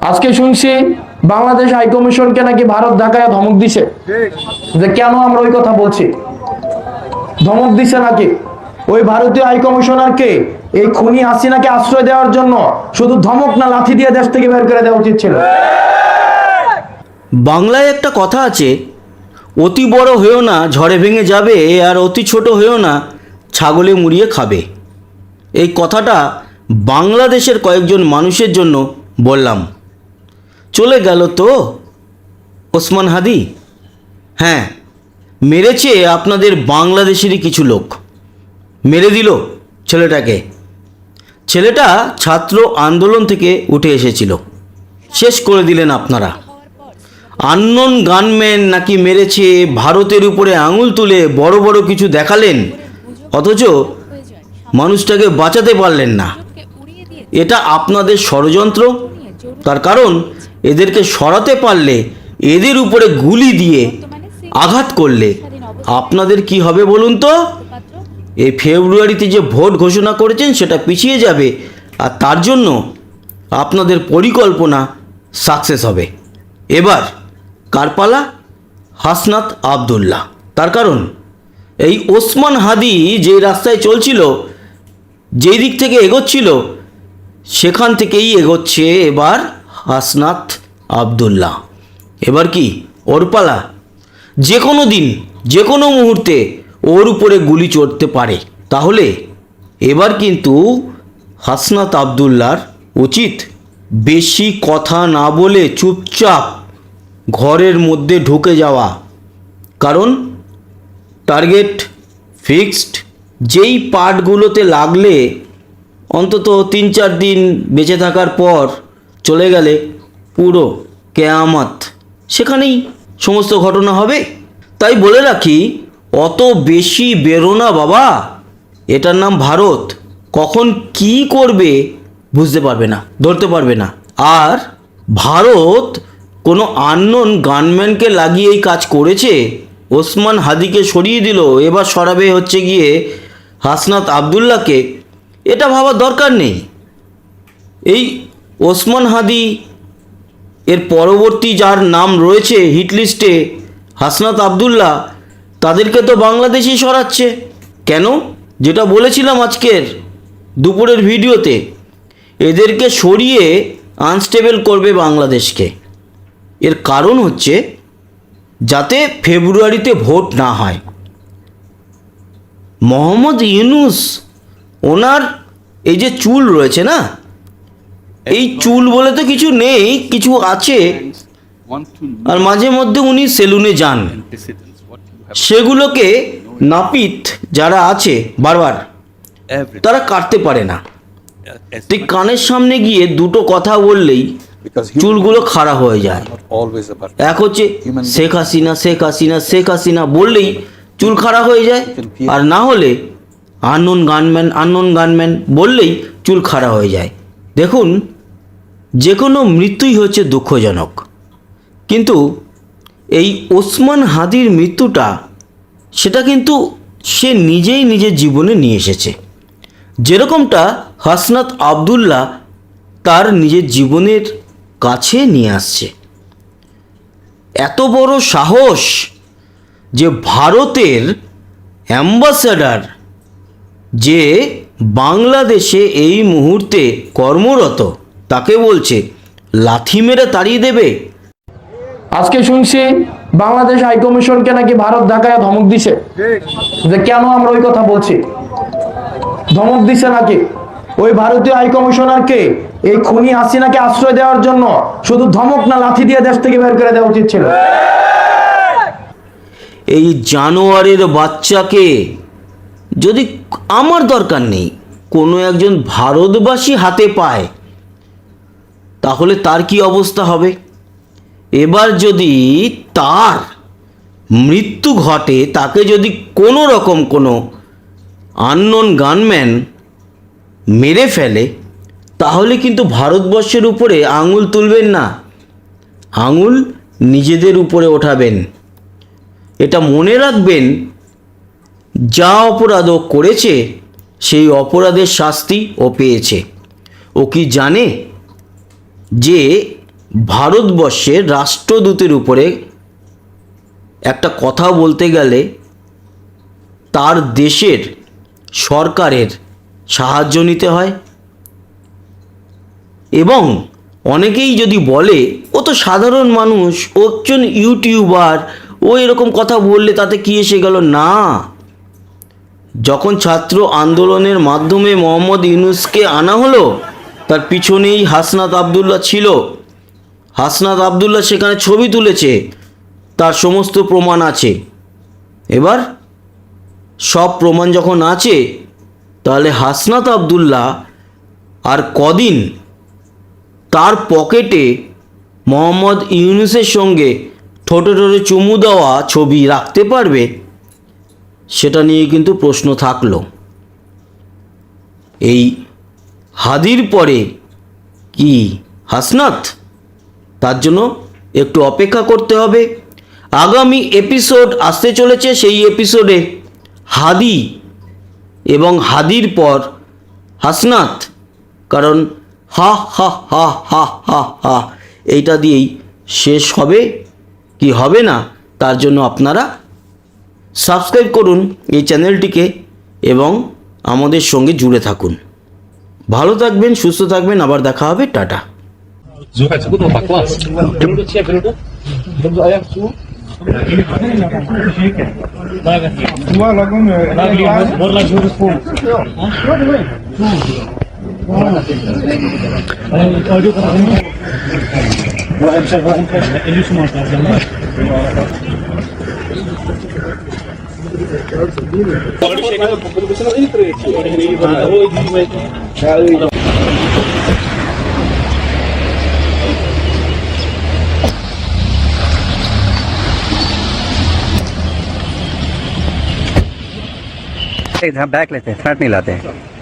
আজকে শুনছি বাংলাদেশ হাই কমিশনকে নাকি ভারত ঢাকায় ধমক দিছে, যে কেন আমরা ওই কথা বলছি। ধমক দিছে নাকি ওই ভারতীয় হাই কমিশনারকে এই খুনি হাসিনাকে আশ্রয় দেওয়ার জন্য শুধু ধমক না, লাথি দিয়ে দেশ থেকে বের করে দেওয়া উচিত ছিল। বাংলায় একটা কথা আছে, অতি বড় হয়েও না ঝড়ে ভেঙে যাবে, আর অতি ছোট হয়েও না ছাগলে মুড়িয়ে খাবে। এই কথাটা বাংলাদেশের কয়েকজন মানুষের জন্য বললাম। চলে গেল তো ওসমান হাদি। হ্যাঁ, মেরেছে আপনাদের বাংলাদেশেরই কিছু লোক, মেরে দিল ছেলেটাকে। ছেলেটা ছাত্র আন্দোলন থেকে উঠে এসেছিল, শেষ করে দিলেন আপনারা। আননোন গানম্যান নাকি মেরেছে, ভারতের উপরে আঙুল তুলে বড় বড় কিছু দেখালেন, অথচ মানুষটাকে বাঁচাতে পারলেন না। এটা আপনাদের ষড়যন্ত্র। তার কারণ এদেরকে সরাতে পারলে, এদের উপরে গুলি দিয়ে আঘাত করলে আপনাদের কি হবে বলুন তো? এই ফেব্রুয়ারিতে যে ভোট ঘোষণা করেছেন সেটা পিছিয়ে যাবে, আর তার জন্য আপনাদের পরিকল্পনা সাকসেস হবে। এবার কার পালা? হাসনাত আবদুল্লাহ। তার কারণ এই ওসমান হাদি যে রাস্তায় চলছিল, যেই দিক থেকে এগোচ্ছিল, সেখান থেকেই এগোচ্ছে এবার হাসনাত আবদুল্লাহ। এবার কি ওর পালা? যে কোনো দিন, যে কোনো মুহূর্তে ওর উপরে গুলি চড়তে পারে। তাহলে এবার কিন্তু হাসনাত আবদুল্লাহর উচিত বেশি কথা না বলে চুপচাপ ঘরের মধ্যে ঢুকে যাওয়া। কারণ টার্গেট ফিক্সড। যেই পার্টগুলোতে লাগলে অন্তত 3-4 দিন বেঁচে থাকার পর চলে গেলে পুরো কেয়ামত, সেখানেই সমস্ত ঘটনা হবে। তাই বলে রাখি, অত বেশি বেরো না বাবা। এটার নাম ভারত, কখন কি করবে বুঝতে পারবে না, ধরতে পারবে না। আর ভারত কোনো আননোন গানম্যানকে লাগিয়ে এই কাজ করেছে, ওসমান হাদিকে সরিয়ে দিল, এবার সরাবে হচ্ছে গিয়ে হাসনাত আবদুল্লাহকে। এটা ভাবার দরকার নেই। এই ওসমান হাদি এর পরবর্তী যার নাম রয়েছে হিট লিস্টে, হাসনাত আবদুল্লাহ, তাদেরকে তো বাংলাদেশই সরাচ্ছে। কেন? যেটা বলেছিলাম আজকের দুপুরের ভিডিওতে, এদেরকে সরিয়ে আনস্টেবল করবে বাংলাদেশকে। এর কারণ হচ্ছে যাতে ফেব্রুয়ারিতে ভোট না হয়। মোহাম্মদ ইউনূস, ওনার এই যে চুল রয়েছে না, এই চুল বলে তো কিছু নেই, কিছু আছে, আর মাঝে মধ্যে উনি সেলুনে যান। সেগুলোকে নাপিত যারা আছে বারবার, তারা কাটতে পারে না। তুই কানের সামনে গিয়ে দুটো কথা বললেই চুলগুলো খাড়া হয়ে যায়। এক হচ্ছে শেখ হাসিনা, শেখ হাসিনা, শেখ হাসিনা বললেই চুল খাড়া হয়ে যায়, আর না হলে আননোন গানম্যান, আননোন গানম্যান বললেই চুল খাড়া হয়ে যায়। দেখুন, যে কোনো মৃত্যুই হচ্ছে দুঃখজনক, কিন্তু এই ওসমান হাদির মৃত্যুটা, সেটা কিন্তু সে নিজেই নিজের জীবনে নিয়ে এসেছে। যেরকমটা হাসনাত আবদুল্লাহ তার নিজের জীবনের কাছে নিয়ে আসছে। এত বড় সাহস যে ভারতের অ্যাম্বাসাডার, যে বাংলাদেশে এই মুহূর্তে কর্মরত, তাকে বলছে লাথি মেরে তাড়িয়ে দেবে। আজকে শুনছি বাংলাদেশ হাই কমিশনকে নাকি ভারত ঢাকায় ধমক দিছে, যে কেন আমরা ওই কথা বলছি। ধমক দিছে নাকি ওই ভারতীয় হাই কমিশনারকে এই খুনি হাসিনাকে আশ্রয় দেওয়ার জন্য শুধু ধমক না, লাথি দিয়ে দেশ থেকে বের করে দেওয়া উচিত ছিল। এই জানোয়ারের বাচ্চাকে যদি আমার দরকার নেই, কোনো একজন ভারতবাসী হাতে পায়, তাহলে তার কি অবস্থা হবে? এবার যদি তার মৃত্যু ঘটে, তাকে যদি কোনো রকম কোনো আননোন গানম্যান মেরে ফেলে, তাহলে কিন্তু ভারতবর্ষের উপরে আঙুল তুলবেন না, আঙুল নিজেদের উপরে ওঠাবেন। এটা মনে রাখবেন, যা অপরাধ ও করেছে সেই অপরাধের শাস্তি ও পেয়েছে। ও কি জানে যে ভারতবর্ষের রাষ্ট্রদূতের উপরে একটা কথা বলতে গেলে তার দেশের সরকারের সাহায্য নিতে হয়। এবং অনেকেই যদি বলে ও তো সাধারণ মানুষ, ও একজন ইউটিউবার, ও এরকম কথা বললে তাতে কি এসে গেল? না, যখন ছাত্র আন্দোলনের মাধ্যমে মোহাম্মদ ইউনূসকে আনা হলো, তার পিছনেই হাসনাত আবদুল্লাহ ছিল। হাসনাত আবদুল্লাহ সেখানে ছবি তুলেছে, তার সমস্ত প্রমাণ আছে। এবার সব প্রমাণ যখন আছে, তাহলে হাসনাত আবদুল্লাহ আর কদিন তার পকেটে মোহাম্মদ ইউনূসের সঙ্গে ঠোঁটে ঠোঁটে চুমু দেওয়া ছবি রাখতে পারবে? সেটা নিয়ে কিন্তু প্রশ্ন থাকলো। এই হাদির পরে কি হাসনাত? তার জন্য একটু অপেক্ষা করতে হবে। আগামী এপিসোড আসতে চলেছে, সেই এপিসোডে হাদি এবং হাদির পর হাসনাত, কারণ হা হা হা হা হা হা এইটা দিয়েই শেষ হবে কি হবে না, তার জন্য আপনারা সাবস্ক্রাইব করুন এই চ্যানেলটিকে এবং আমাদের সঙ্গে জুড়ে থাকুন। ভালো থাকবেন, সুস্থ থাকবেন, আবার দেখা হবে, tata. Słuchajcie, budą tak, klas. Back लेते हैं, फ्रंट नहीं लाते हैं।